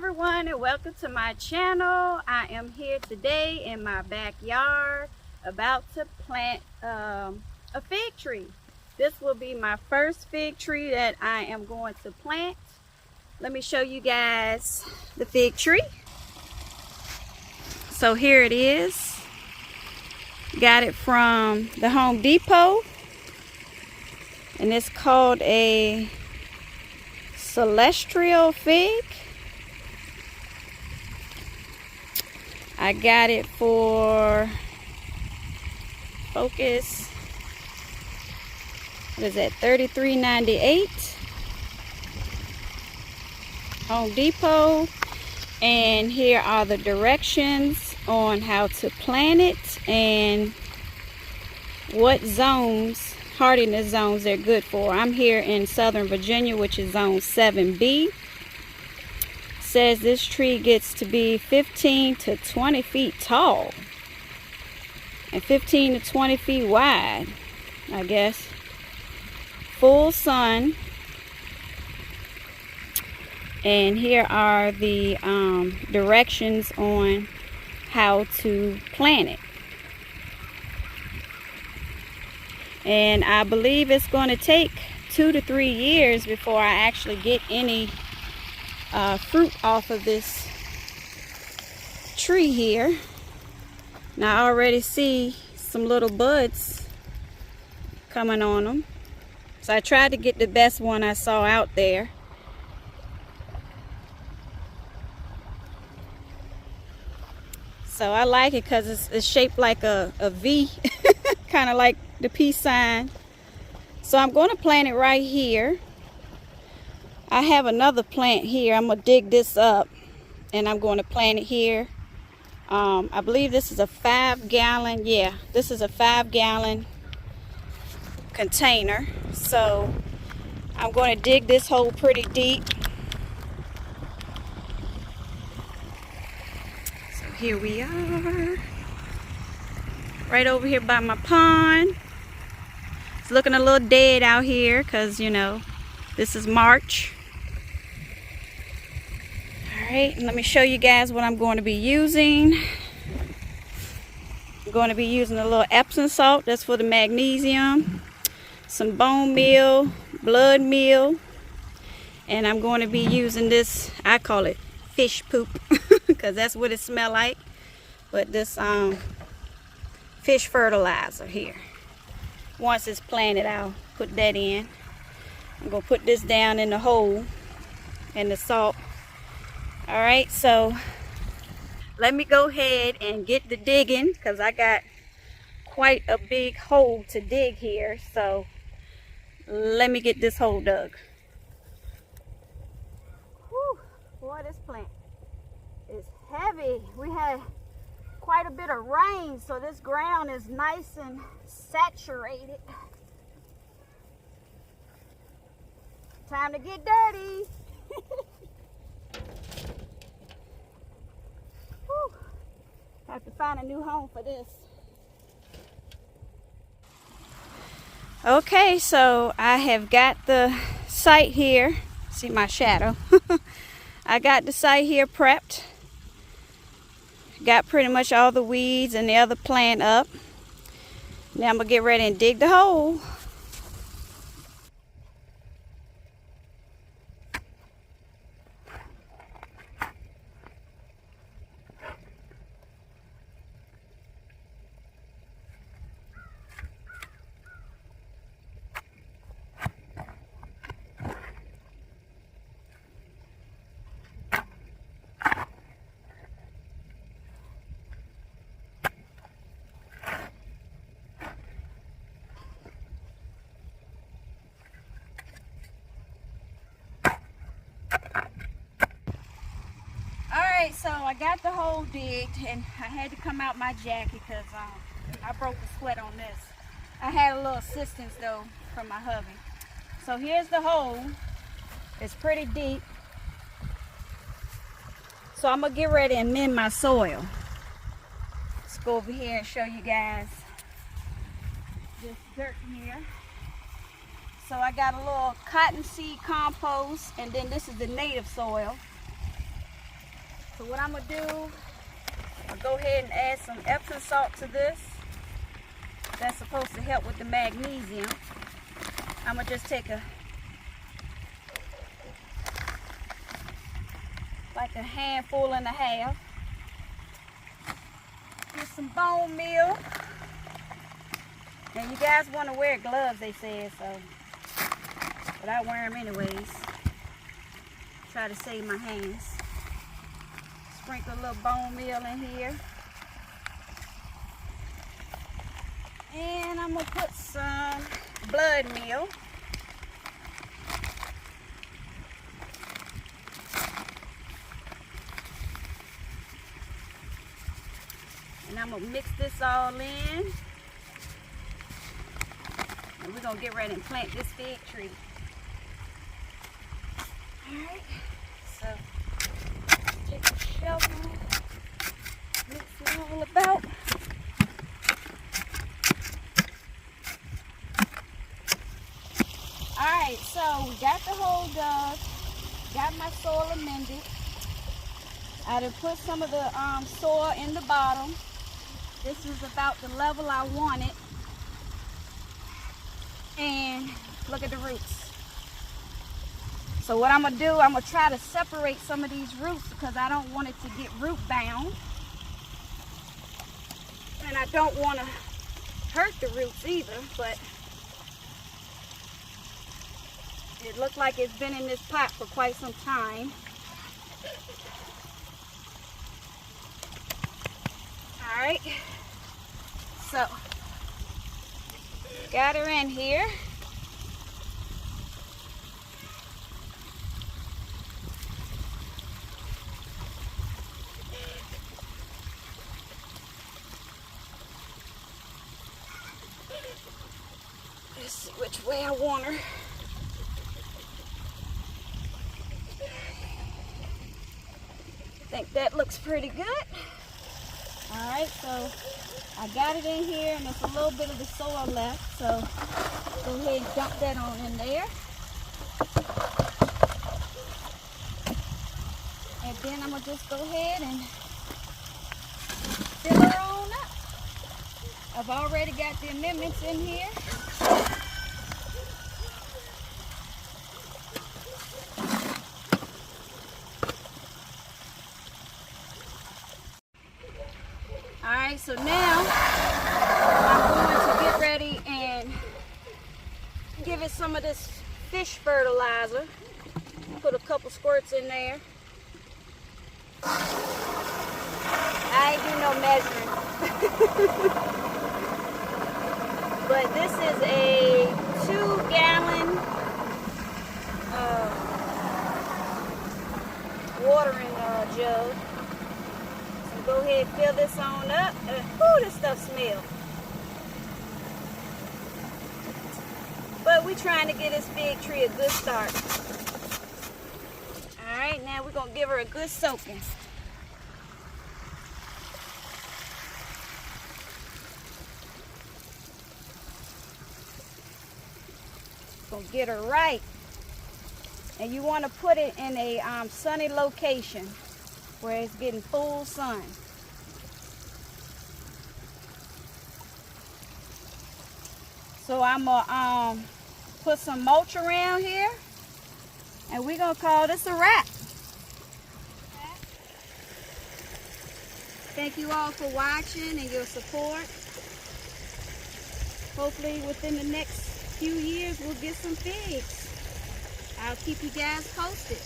everyone, and welcome to my channel. I am here today in my backyard about to plant a fig tree. This will be my first fig tree that I am going to plant. Let me show you guys the fig tree. So here it is. Got it from the Home Depot, and it's called a Celestial fig. I got it for Focus. What is that? $33.98. Home Depot. And here are the directions on how to plant it and what zones, hardiness zones, they're good for. I'm here in Southern Virginia, which is zone 7B. Says this tree gets to be 15 to 20 feet tall and 15 to 20 feet wide, I guess. Full sun. And here are the directions on how to plant it. And I believe it's going to take 2 to 3 years before I actually get any fruit off of this tree here. Now I already see some little buds coming on them. So I tried to get the best one I saw out there. So I like it because it's shaped like a V, kind of like the peace sign. So I'm going to plant it right here. I have another plant here. I'm going to dig this up and I'm going to plant it here. I believe this is a 5-gallon. Yeah, this is a 5-gallon container. So I'm going to dig this hole pretty deep. So here we are. Right over here by my pond. It's looking a little dead out here because, you know, this is March. Alright, let me show you guys what I'm going to be using. I'm going to be using a little Epsom salt, that's for the magnesium, some bone meal, blood meal, and I'm going to be using this, I call it fish poop, because that's what it smells like, but this fish fertilizer here. Once it's planted, I'll put that in. I'm going to put this down in the hole and the salt. Alright, so let me go ahead and get the digging because I got quite a big hole to dig here. So let me get this hole dug. Whew, boy, this plant is heavy. We had quite a bit of rain, so this ground is nice and saturated. Time to get dirty. Have to find a new home for this. Okay, so I have got the site here. See my shadow. I got the site here prepped. Got pretty much all the weeds and the other plant up. Now I'm gonna get ready and dig the hole. So I got the hole digged, and I had to come out my jacket because I broke a sweat on this. I had a little assistance though from my hubby. So here's the hole. It's pretty deep. So I'm gonna get ready and mend my soil. Let's go over here and show you guys this dirt here. So I got a little cottonseed compost, and then this is the native soil. So what I'm gonna do, I'll go ahead and add some Epsom salt to this. That's supposed to help with the magnesium. I'm gonna just take like a handful and a half. Get some bone meal. And you guys want to wear gloves, they said, so. But I wear them anyways. Try to save my hands. Sprinkle a little bone meal in here. And I'm going to put some blood meal. And I'm going to mix this all in. And we're going to get ready and plant this fig tree. Alright, so take a shovel, mix it all about. Alright, so we got the hole dug, got my soil amended. I done put some of the soil in the bottom. This is about the level I want it. And look at the roots. So what I'm going to do, I'm going to try to separate some of these roots because I don't want it to get root bound. And I don't want to hurt the roots either, but it looked like it's been in this pot for quite some time. Alright, so got her in here. Let's see which way I want her. I think that looks pretty good. Alright, so I got it in here and there's a little bit of the soil left, so go ahead and dump that on in there. And then I'm going to just go ahead and fill her on up. I've already got the amendments in here. Alright, so now I'm going to get ready and give it some of this fish fertilizer. Put a couple squirts in there. I ain't do no measuring. But this is a 2-gallon watering jug. Go ahead and fill this on up. Ooh, this stuff smells. But we're trying to give this fig tree a good start. Alright, now we're going to give her a good soaking. Going to get her right. And you want to put it in a sunny location where it's getting full sun. So I'm gonna put some mulch around here, and we're gonna call this a wrap. Thank you all for watching and your support. Hopefully within the next few years we'll get some figs. I'll keep you guys posted.